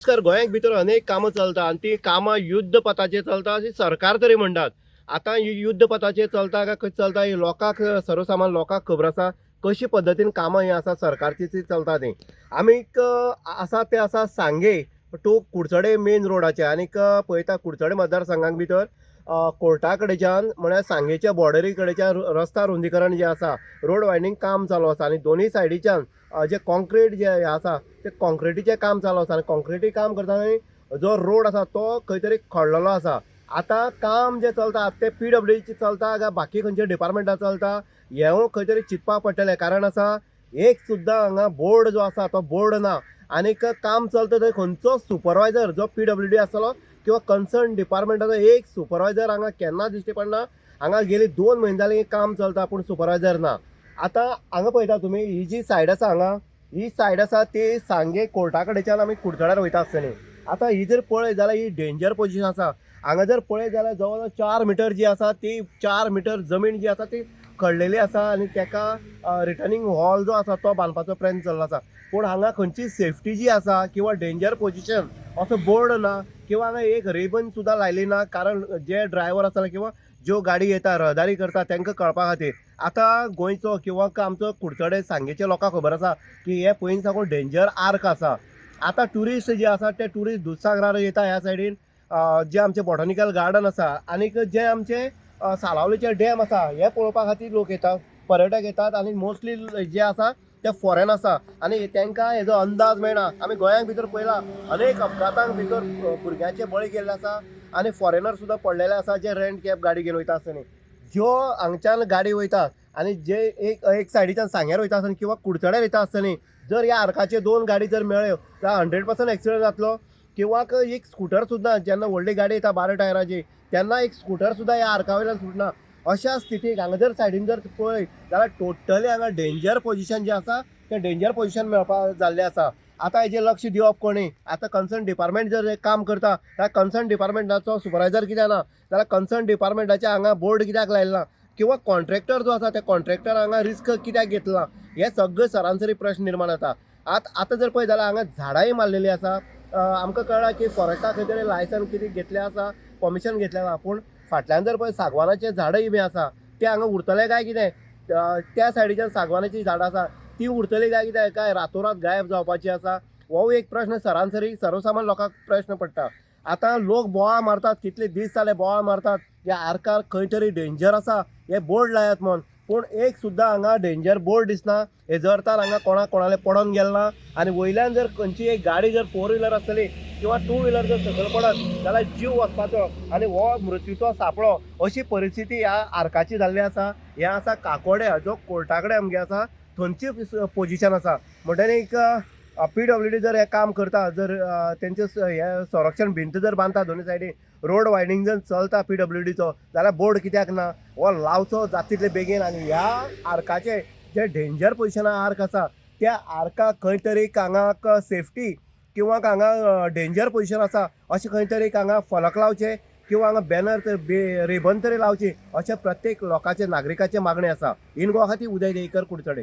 नमस्कार. गोंयांत भितर अनेक कामां चलता आनी ती कामां युध्द पथाचेर चलता अशी सरकार तरी म्हणटात. आतां ही युध्द पथाचेर चलता काय कशें चलता ही लोकांक सर्वसामान्य लोकांक खबर आसा कशे पद्दतीन कामां ही आसा सरकारची ती चलता ती. आमीक आसा ते आसा सांगे टू कुडचडे मेन रोडाचेर आनीक पळयता कुडचडे मतदारसंघाक भितर कोर्टा कडेच्यान म्हळ्यार सांगेच्या बॉर्डरी कडेच्यान रस्ता रुंदीकरण जे आसा रोड वायडनींग काम चालू आसा आनी दोनूय सायडीच्यान जे कॉन्क्रीट जे हे आसा ते कॉन्क्रिटीचें काम चालू आसा आनी कॉन्क्रिटी काम करतना जो रोड आसा तो खंय तरी खडलेलो आसा. आतां काम जे चलता ते PWDचें चलता काय बाकी खंयच्या डिपार्टमेंटान चलता हें खंय तरी चिंतपाक पडटलें. कारण आसा एक सुद्दां हांगा बोर्ड जो आसा तो बोर्ड ना आनीक काम चलता थंय खंयचो सुपरवायझर जो PWD आसतलो किंवा कन्सर्न डिपार्टमेंटाचो एक सुपरवायझर हांगा केन्ना दिश्टी पडना. हांगा गेली 2 म्हयने जालीं काम चलता पूण सुपरवायझर ना. आतां हांगा पळयता तुमी ही जी सायड आसा हांगा ही सायड आसा ती सांगे कोर्टा कडेच्यान आमी कुडचड्यार वयता आसतली. आतां ही जर पळयत जाल्यार ही डेंजर पोजिशन आसा. हांगा जर पळयत जाल्यार जवळ जवळ 4 मिटर जी आसा ती 4 मिटर जमीन जी आसा ती खडलेली आसा आनी तेका रिटर्निंग वॉल जो आसा तो बांदपाचो प्रयत्न चल्लो आसा. पूण हांगा खंयची सेफ्टी जी आसा किंवा डेंजर पोजिशन असो बोर्ड ना किंवा हांगा एक रेबन सुद्दां लायली ना. कारण जे ड्रायव्हर आसता किंवा ज्यो गाडी येता रहदारी करता तांकां कळपा खातीर. आतां गोंयचो किंवा आमचो कुडचडे सांगेच्या लोकांक खबर आसा की हे पयलीं साकून डेंजर आर्क आसा. आतां ट्युरिस्ट जे आसा ते ट्युरिस्ट दुधसागरार येता ह्या सायडीन जे आमचे बॉटॅनिकल गार्डन आसा आनीक जे आमचे सालावलीचे डॅम आसा हे पळोवपा खातीर लोक येतात, पर्यटक येतात आनी मोस्टली जे आसा ते फॉरेन आसा आनी तांकां हेजो अंदाज मेळना. आमी गोंयांत भितर पळयला अनेक अपघातांक भितर भुरग्यांचे बळी गेल्ले आसा आनी फॉरेनर सुद्दां पडलेले आसा जे रेंट कॅब गाडी घेवन वयता आसतली. ज्यो हांगच्यान गाडी वयता आनी जे एक सायडीच्यान सांग्यार वयता आसतली किंवा कुडचड्यार येता आसतली जर ह्या आर्काचे 2 गाडी जर मेळ्ळ्यो जाल्यार 100% एक्सिडंट जातलो. किंवा एक स्कुटर सुद्दां जेन्ना व्हडली गाडी येता 12 टायराची तेन्ना एक स्कुटर सुद्दां ह्या आर्का वयल्यान सुटना. अशा स्थितीक हांगा जर सायडीन जर पळय जाल्यार टोटली हांगा डेंजर पोजिशन जें आसा तें डेंजर पोजिशन मेळपा जाल्लें आसा. आतां हेजेर लक्ष दिवप कोणी? आतां कन्सर्न डिपार्टमेंट जर काम करता जाल्यार कन्सर्न डिपार्टमेंटाचो सुपरवायझर कित्याक ना जाल्यार कन्सर्न डिपार्टमेंटाचे हांगा बोर्ड कित्याक लायला ना किंवा कॉन्ट्रॅक्टर जो आसा त्या कॉन्ट्रॅक्टर हांगा रिस्क कित्याक घेतला हे सगळे सरासरी प्रश्न निर्माण जाता. आतां जर पळय जाल्यार हांगा झाडांय मारलेलीं आसा. आमकां कळ्ळां की फॉरेस्टा खंय तरी लायसन कितें घेतलें आसा, परमिशन घेतलें आसा. पूण फाटल्यान जर पळय सागवानाचे झाडय बी आसा ते हांगा उरतले काय कितें? त्या सायडीच्यान सागवानाची झाडां आसा ती उरतली काय कितें? काय रातोरात गायब जावपाची आसा? हो एक प्रश्न सरासरी सर्वसामान्य लोकांक प्रश्न पडटा. आतां लोक बोवाळ मारतात, कितले दीस जाले बोवाळ मारतात ह्या आर्कार खंय तरी डेंजर आसा हे बोर्ड लायात म्हूण. पूण एक सुद्दां हांगा डेंजर बोर्ड दिसना. हे जरतार हांगा कोणाले पडोन गेल ना आनी वयल्यान जर खंयची एक गाडी जर 4 व्हिलर आसतली किंवा 2 व्हिलर जर सकयल पडत जाल्यार जीव वचपाचो आनी हो मृत्यूचो सापळो अशी परिस्थिती ह्या आर्काची जाल्ली आसा. हे आसा काकोडे जो कोर्टा कडेन आमगे आसा थंयची पोजिशन आसा. म्हणटकीर PWD जर हे काम करता जर तेंचे हे संरक्षण भिंत जर बांदता दोनूय सायडीन रोड वायडनींग जर चलता PWDचो जाल्यार बोर्ड कित्याक ना? हो लावचो जाता तितले बेगीन. आनी ह्या आर्काचे जे डेंजर पोजिशनार आर्क आसा त्या आर्काक खंय तरी हांगा सेफ्टी किंवा हांगा डेंजर पोजिशन आसा अशें खंय तरी हांगा फलक लावचे किंवा हांगा बॅनर रेबन तरी लावची अशें प्रत्येक लोकांचे नागरिकाचे मागणी आसा. इन गोवा खातीर उदय देयकर, कुडचडे.